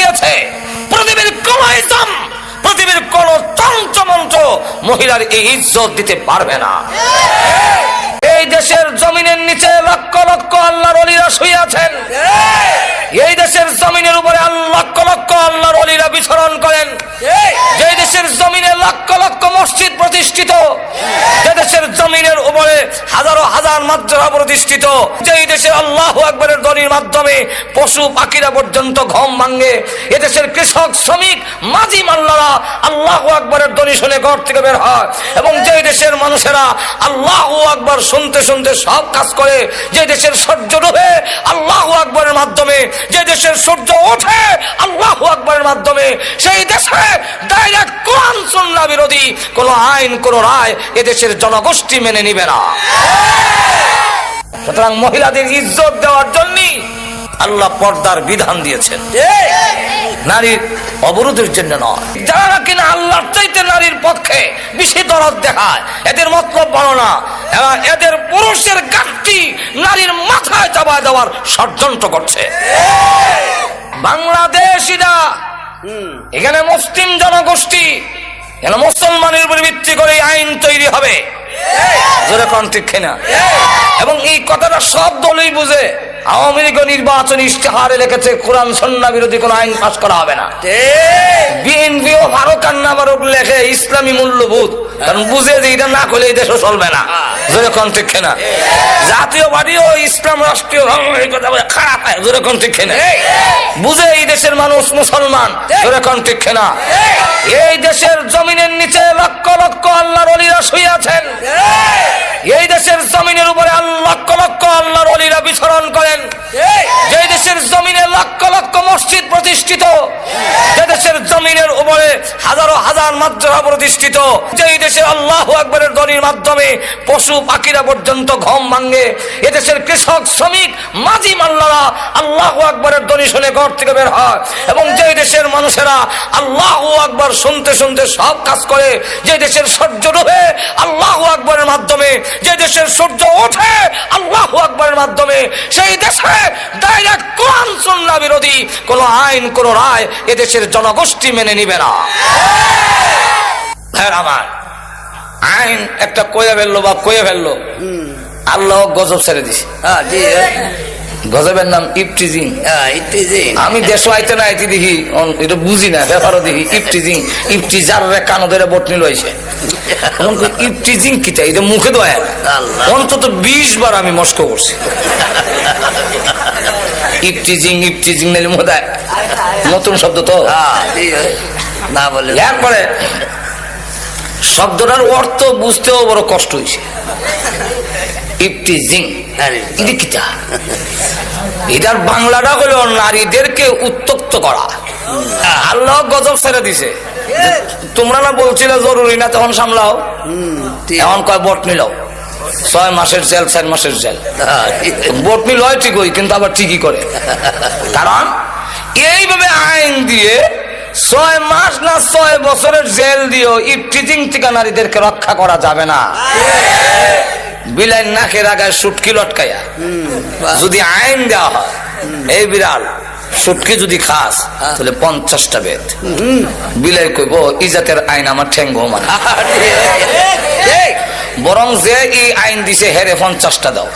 দিয়েছে। পৃথিবীর কোন ইসলাম, পৃথিবীর কোন তন্ত্রমন্ত্র মহিলার এই ইজ্জত দিতে পারবে না। এই দেশের জমিনের নিচে লক্ষ লক্ষ আল্লাহর ওলিরা শুয়ে আছেন। এই দেশের জমিনের উপরে লক্ষ লক্ষ আল্লাহর ওলিরা বিচরণ করেন। যে দেশের জমিনে লক্ষ লক্ষ মসজিদ প্রতিষ্ঠিত, যে দেশের জমিনের উপরে হাজারো হাজার মাদ্রাসা প্রতিষ্ঠিত, যেই দেশে আল্লাহু আকবারের ধ্বনির মাধ্যমে পশু পাখিরা পর্যন্ত ঘুম ভাঙে, এদেশের কৃষক শ্রমিক মাঝি মাল্লারা আল্লাহু আকবারের ধ্বনি শুনে ঘর থেকে বের হয়, এবং যে দেশের মানুষেরা আল্লাহু আকবার শুনতে শুনতে সব কাজ করে, যে দেশের সূর্য ডুবে আল্লাহু আকবারের মাধ্যমে, যে দেশের সূর্য ওঠে আল্লাহু আকবারের মাধ্যমে, সেই দেশে ডাইরেক্ট কোরআন সুন্নাহ বিরোধী কোন আইন কোন রায় এদেশের জনগোষ্ঠী মেনে নিবে না। সুতরাং মহিলাদের ইজ্জত দেওয়ার জন্যই আল্লাহ পর্দার বিধান দিয়েছেন, নারীর অবরোধের জন্য নয়। যারা কিনা আল্লাহর চাইতে নারীর পক্ষে বেশি দরদ দেখায়, এদের মতলব বড় না, এদের পুরুষের গাঁটটি নারীর মাথায় চাপায় দেওয়ার ষড়যন্ত্র করছে। বাংলাদেশিরা এখানে মুসলিম জনগোষ্ঠী, এখানে মুসলমানের উপর ভিত্তি করে আইন তৈরি হবে, এবং এই কথাটা সব দলই বুঝে। আওয়ামী লীগ নির্বাচন ইশতেহারে লিখেছে কোরআন সুন্নাহ বিরোধী কোন আইন পাস করা হবে না। বিএনপিও ভারো কান্না বারক লেখে ইসলামী মূল্যবোধ, কারণ বুঝে যে এটা না করলে এই দেশও চলবে না। যেরকম ঠিক না জাতীয় পার্টিও ইসলাম রাষ্ট্রীয় খারাপ হয়, যেরকম ঠিক না বুঝে এই দেশের মানুষ মুসলমান, যেরকম ঠিক না। এই দেশের জমিনের নিচে লক্ষ লক্ষ আল্লাহর ওলিরা শুয়ে আছেন। এই দেশের জমিনের উপরে লক্ষ লক্ষ আল্লাহর ওলিরা বিচরণ করেন। যে দেশের জমিনে লক্ষ লক্ষ মসজিদ প্রতিষ্ঠিত, যে দেশের জমিনের উপরে হাজারো হাজার মাদ্রাসা প্রতিষ্ঠিত, যেই দেশে আল্লাহু আকবারের ধ্বনির মাধ্যমে পশু পাখিরা পর্যন্ত ঘুম ভাঙে, এদেশের কৃষক শ্রমিক মাঝি মাল্লারা আল্লাহু আকবারের ধ্বনি শুনে ঘর থেকে বের হয়, এবং যে দেশের মানুষেরা আল্লাহু আকবার শুনতে শুনতে সব কাজ করে, যে দেশের সূর্য ডুবে আল্লাহু আকবারের মাধ্যমে, যে দেশের সূর্য ওঠে আল্লাহু আকবারের মাধ্যমে, সেই দেশে ডাইরেক্ট কোরআন সুন্নাহ বিরোধী কোন আইন কোন রায় এদেশের জনগোষ্ঠী মেনে নিবে না। আমার আইন একটা কয়ে ফেললো বা কয়ে ফেললো, আল্লাহ গজব ছেড়ে দিছে। গজবের নাম ইফটিজিং। আমি দেশ আইতে না আইতে দেখি, এটা বুঝি না ব্যাপারও দেখি ইফটিজিং, ইফটিজার কানো ধরে বটনি লইছে। ইফটিজিং কিটা, এটা মুখে দেয় অন্তত 20 বার আমি মস্ক করছি। ইফটিজিং ইফটিজিং নাইলে মোদায় নতুন শব্দ তো না বলে, একবারে শব্দটার অর্থ বুঝতেও বড় কষ্ট হয়েছে। ইফটিজিং কিটা, এটার বাংলাটা হলো নারীদেরকে উত্তক্ত করা। আল্লাহ গজব ছেড়ে দিছে। তোমরা না বলছিলে জরুরি না, তখন সামলাও, এখন কয় বটনি লও, 6 মাসের জেল 4 মাসের জেল। বটনি লয় ঠিকই, কিন্তু আবার ঠিকই করে, কারণ এইভাবে আইন দিয়ে 6 মাস না 6 বছরের জেল দিও ইফটিজিং থেকে নারীদেরকে রক্ষা করা যাবে না। বিলাই নাকের আগায় সুটকি লটকাইয়া যদি আইন দেওয়া হয়, এই বিড়াল সুটকি যদি খাস তাহলে 50টা বেদ। বিলাই কইব ইজাতের আইন আমার ঠেঙ্গ মানে, বরং যে এই আইন দিছে হেরে 50টা দাও।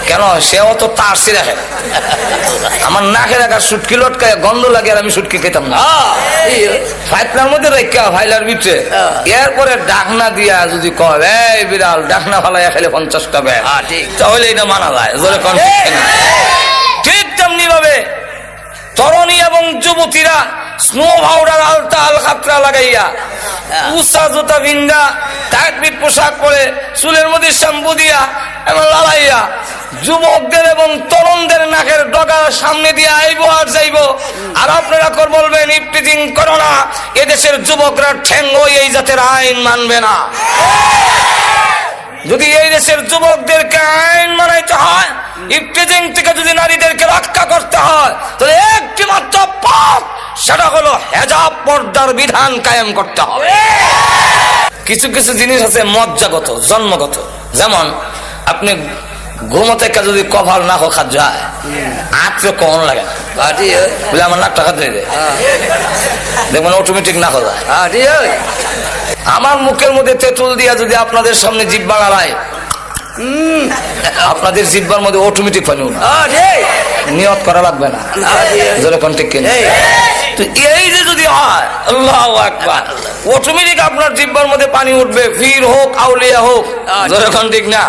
কেন সেও তো তার রাখে, আমার নাকের আগার সুটকি লটকায় গন্ধ লাগে আর আমি সুটকি খেতাম না। ফাইলার মধ্যে রেখা ফাইলার ভিতরে এরপরে ডাকনা দিয়া যদি কয় এই বিড়াল ডাকনা ফালাইয়া খেলে 50টা বেদ, তাহলে এটা মানা যায়। ঠিক তেমনি ভাবে তরুণী এবং যুবতীরা স্নো পাউডার আলতা আল খাতরা লাগাইয়া, উষা জুতা ভিন্দা, টাইট পিট পোশাক পরে, চুলের মধ্যে শ্যাম্পু দিয়া এবং লাগাইয়া যুবকদের এবং তরুণদের নাকের ডগার সামনে দিয়ে আইব আর যাইব। আর আপনারা বলবেন ইফটিজিং করো না, এদেশের যুবকরা ঠেঙ্গ এই জাতের আইন মানবে না। যদি এই দেশের যুবকদেরকে আইন মানাইতে হয়, ইফতিজিং থেকে যদি নারীদেরকে রক্ষা করতে হয়, তাহলে একটি মাত্র পথ, সেটা হলো হেজাব পর্দার বিধান কায়েম করতে হবে। কিছু কিছু জিনিস আছে মজ্জাগত, জন্মগত। যেমন আপনি ঘুমোতে যদি কপাল না খা যায় আঁচড়ে কমন লাগে না বলে আমার নাক টাকা দিয়ে দেয় দেখবেন অটোমেটিক না খা যায়। আমার মুখের মধ্যে তেঁতুল দিয়া যদি আপনাদের সামনে জিহ্বা গালায় আপনাদের জিহ্বার মধ্যে অটোমেটিক পানি নিয়ত করা লাগবে না যেরকম ঠিক কিনা। তো এই যে যদি হয় আল্লাহু আকবার অটোমেটিক আপনার জিহ্বার মধ্যে পানি উঠবে, পীর হোক আউলিয়া হোক যেরকম ঠিক না,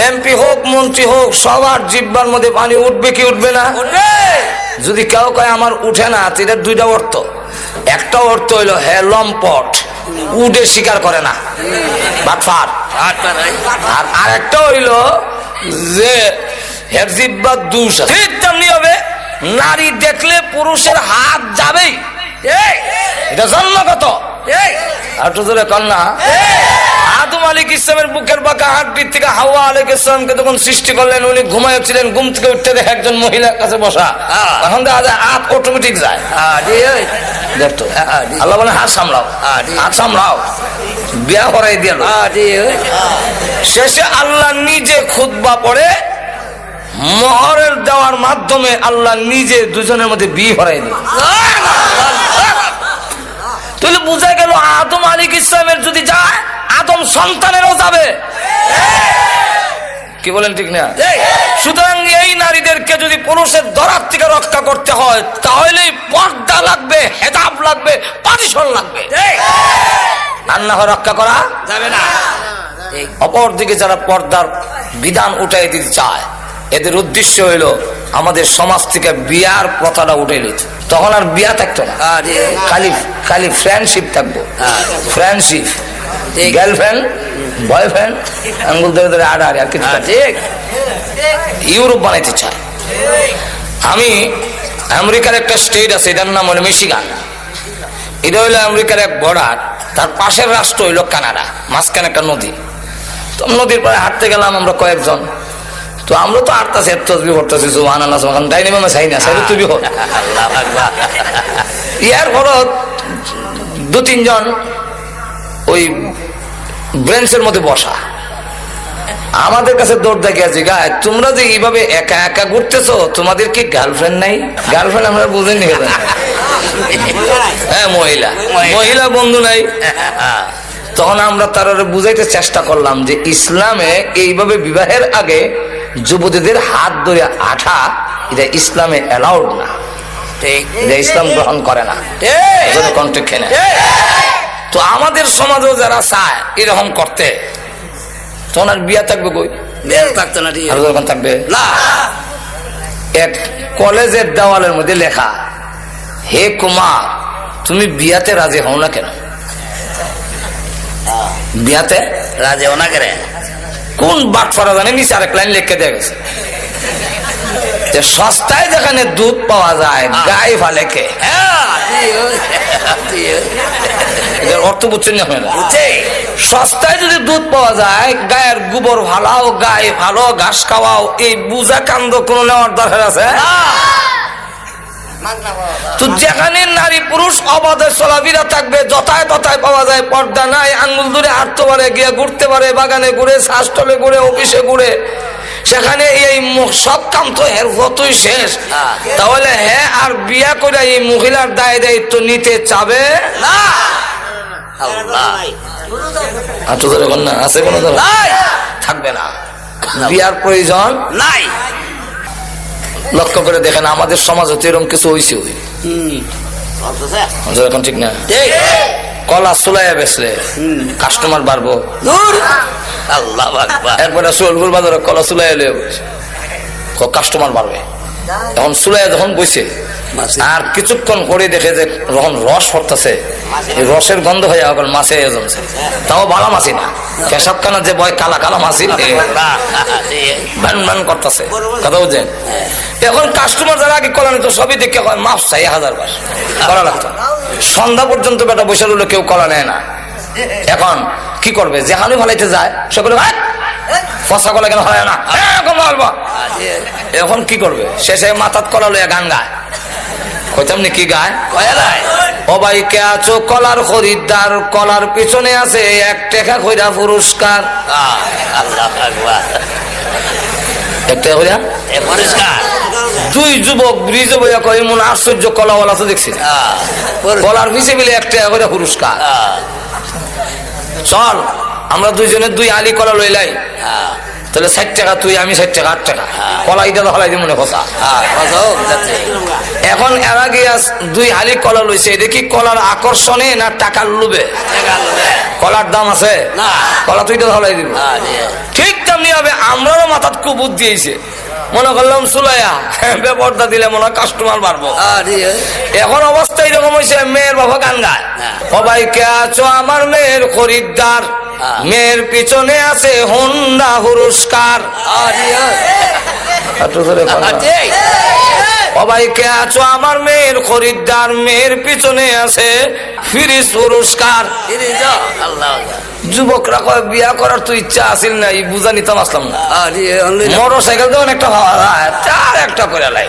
এমপি হোক মন্ত্রী হোক সবার জিহ্বার মধ্যে পানি উঠবে কি উঠবে না? যদি কেউ কয় আমার উঠে না, এটার দুইটা অর্থ। একটা অর্থ হইলো হে লম্পট, উঠে স্বীকার করে না, বাটফার। আর আরেকটা হইলো যে হের জিহ্বার দোষ আছে। ঠিক তেমনি হবে নারী দেখলে পুরুষের হাত যাবেই, এটা জন্মগত। আর তো জোরে কন্যা আদম আলাইহিস ইসলামের বুকের বাঁকা হাড্ডির থেকে হাওয়া আলাইহিস ইসলামকে যখন সৃষ্টি করলেন, উনি ঘুমাইছিলেন, ঘুম থেকে উঠতে দেখে একজন মহিলার কাছে বসা, তখন দেখা যায় হাত অটোমেটিক যায়। দেখতো আল্লাহ বলে হাত সামলাও, হাত সামলাও, বিয়া করাই দিল। শেষে আল্লাহ নিজে খুতবা পড়ে মোহরের দেওয়ার মাধ্যমে আল্লাহ নিজে দুজনের মধ্যে বিয়ে করাই দিল। তাহলে বোঝা গেল আদম আলাইহিস ইসলামের যদি যায় আদম সন্তানেরও যাবে, কি বলেন ঠিক না? সুতরাং এই নারীদেরকে যদি পুরুষের দরার থেকে রক্ষা করতে হয় তাহলে পর্দা লাগবে, হেজাব লাগবে, পার্টিশন লাগবে, আর না হয় রক্ষা করা যাবে না। অপরদিকে যারা পর্দার বিধান উঠাই দিতে চায় এদের উদ্দেশ্য হইল আমাদের সমাজ থেকে বিয়ার প্রথাটা উঠে নিত, তখন আর বিয়া থাকতো না, খালি খালি ফ্রেন্ডশিপ থাকবো। ফ্রেন্ডশিপ, গার্লফ্রেন্ড বয়ফ্রেন্ড আঙ্গুল ধরে ধরে আড়াআড়ি আর কিছু। ঠিক ইউরোপ বানাইতে চায়। আমি আমেরিকার একটা স্টেট আছে, এটার নাম হলো মিশিগান। এটা হইলো আমেরিকার এক বর্ডার, তার পাশের রাষ্ট্র হইলো কানাডা, মাঝখানে একটা নদী। তো নদীর পরে হাঁটতে গেলাম আমরা কয়েকজন, তো আমরা তো আটটাছে তসবিহ করতেছি সুবহানাল্লাহ সুবহানাল্লাহ, তাই নেমে চাই না সেটা তুই হোক। ইয়ার ফলত দু তিনজন ওই ব্রেঞ্চের মধ্যে বসা আমাদের কাছে দৌড় দেখে আছে, গায়ে তোমরা যে এইভাবে একা একা ঘুরতেছো, তোমাদের কি গার্লফ্রেন্ড নাই? গার্লফ্রেন্ড আমরা বুঝেনি। হ্যাঁ, মহিলা মহিলা বন্ধু নাই। তখন আমরা তারা বুঝাইতে চেষ্টা করলাম যে ইসলামে এইভাবে বিবাহের আগে যুবতীদের হাত ধরে আঠা, এটা ইসলামে অ্যালাউড না, এটা ইসলাম গ্রহণ করে না। তো আমাদের সমাজেও যারা চায় এরকম করতে, তখন আর বিয়া থাকবে কই? থাকতো না, থাকবে না। এক কলেজের দেওয়ালের মধ্যে লেখা, হে কুমার তুমি বিয়াতে রাজি হও না কেন? বিয়াতে রাজি হও না কেন? কোন বাটফারা জানে নিচে আরেক লাইন লিখে দেয়া গেছে যে সস্তায় যেখানে দুধ পাওয়া যায় গায়ে ফালে কে। অর্থ বুঝছেন না আপনারা? সস্তায় যদি দুধ পাওয়া যায়, গায়ের গোবর ভালাও, গায়ে ভালো ঘাস খাওয়াও, এই বুঝা কান্দ কোনো নেওয়ার দরকার আছে? তো যেখানে নারী পুরুষ অবাধে চলাফেরা থাকবে, যথায় তথায় পাওয়া যায়, পর্দা নাই, আঙ্গুল ধরে হাঁটতে পারে, গিয়ে ঘুরতে পারে, বাগানে ঘুরে, শ্বাসটলে ঘুরে, অফিসে ঘুরে, সেখানে এই সব কাম তো এর যতই শেষ। তাহলে হ্যাঁ আর বিয়া করে এই মহিলার দায় দায়িত্ব নিতে চাবে না। আছে কোনো থাকবে না, বিয়ার প্রয়োজন নাই। লক্ষ্য করে দেখেন আমাদের সমাজ হতে এরকম কিছু হয়েছে, এখন ঠিক না? কলা চুলাইয়া বেচলে কাস্টমার বাড়বো, একবারে সোলপুর বাজারে কলা চুলাইয়া কাস্টমার বাড়বে। এখন চুলাইয়া যখন বইছে আর কিছুক্ষণ করে দেখে যে যখন রস পড়তেছে, এই রসের গন্ধ হয়ে এখন মাছে জমছে, তাও ভালো মাছি না, পেশাবখানা যে বয় কালা কালা মাছি ভ্যান ভ্যান করতেছে, কথা বুঝছেন? এখন কাস্টমার যারা আগে কলা নিত সবই দেখে হয় মাফ চাই 1000 বার কলা লাগতো। সন্ধ্যা পর্যন্ত বেটা বসে রইলো, কেউ কলা নেয় না। এখন কি করবে? যেখানে ভালাইতে যায় সকলে ফসা কলা কেন হয় না, এখন কি করবে? শেষে মাথাত কলা লইয়া গান গায়। কইতাম নি কি গায়? ও ভাই কে আছো কলার খরিদ্দার, কলার পিছনে আছে 1 টাকা কইরা পুরস্কার। একটা হইয়া পরিষ্কার। দুই যুবক ব্রিজে বইয়া কয় এমন আশ্চর্য কলাওয়ালা তো দেখছি না। কলার পিছে মিলে একটা করে পুরস্কার। চল আমরা দুইজনের দুই আলি কলা লইলাই, তাহলে 60 টাকা তুই, আমি 60 টাকা, 8 টাকা কলা, এটা তো হলাই মনে কথা। এখন এরা গিয়া দুই হালি কলা লইছে, দেখি কলার আকর্ষণে না টাকার লোভে? কলার দাম আছে না, কলা তুই তো হলাই দিব। ঠিক তেমনি হবে আমরাও মাথাত খুব বুদ্ধি হয়েছে, মনে করলাম সুলাইয়া বেপর্দা দিলে মনে হয় কাস্টমার বাড়বো। এখন অবস্থা এরকম হয়েছে, মেয়ের বাবা গান গায়, সবাইকে আছো আমার মেয়ের খরিদ্দার, মেয়ের পিছনে আছে হোন্ডা পুরস্কার। সবাইকে আছো আমার মেয়ের খরিদ্দার, মেয়ের পিছনে আছে ফ্রিজ পুরস্কার। যুবকরা কয় বিয়া করার তো ইচ্ছা আসিল না, বুঝা নিতাম আসলাম না, মোটর সাইকেল তো অনেকটা ভাড়া, চার একটা করে লাই।